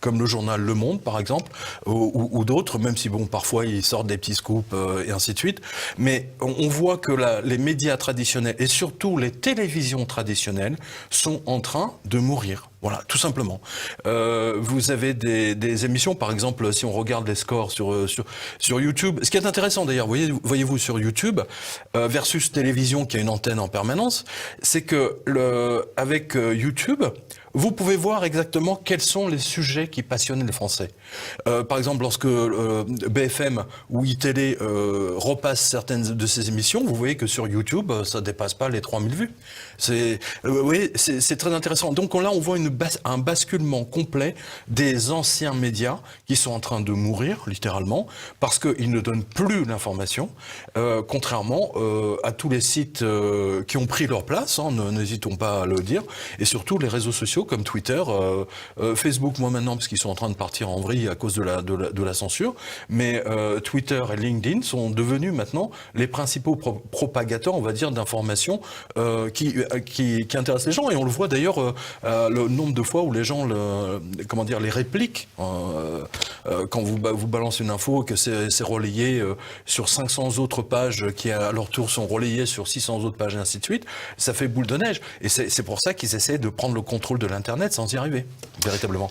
comme le journal Le Monde, par exemple, ou d'autres, même si, bon, parfois, ils sortent des petits scoops et ainsi de suite. Mais on voit que les médias traditionnels, et surtout les télévisions traditionnelles, sont en train de mourir. Voilà, tout simplement. Vous avez des émissions, par exemple, si on regarde les scores sur YouTube. Ce qui est intéressant d'ailleurs, voyez-vous sur YouTube versus télévision qui a une antenne en permanence, c'est que avec YouTube, vous pouvez voir exactement quels sont les sujets qui passionnent les Français. Par exemple, lorsque BFM ou iTélé repasse certaines de ces émissions, vous voyez que sur YouTube, ça dépasse pas les 3000 vues. C'est très intéressant. Donc là, on voit un basculement complet des anciens médias qui sont en train de mourir, littéralement, parce qu'ils ne donnent plus l'information, contrairement à tous les sites qui ont pris leur place, hein, n'hésitons pas à le dire, et surtout les réseaux sociaux comme Twitter, Facebook, moi maintenant, parce qu'ils sont en train de partir en vrille à cause de la censure, mais Twitter et LinkedIn sont devenus maintenant les principaux propagateurs, on va dire, d'informations qui intéressent les gens, et on le voit d'ailleurs le nombre de fois où les gens les répliquent quand vous balancez une info, que c'est relayé sur 500 autres pages qui à leur tour sont relayées sur 600 autres pages et ainsi de suite, ça fait boule de neige, et c'est pour ça qu'ils essaient de prendre le contrôle de l'internet sans y arriver, véritablement.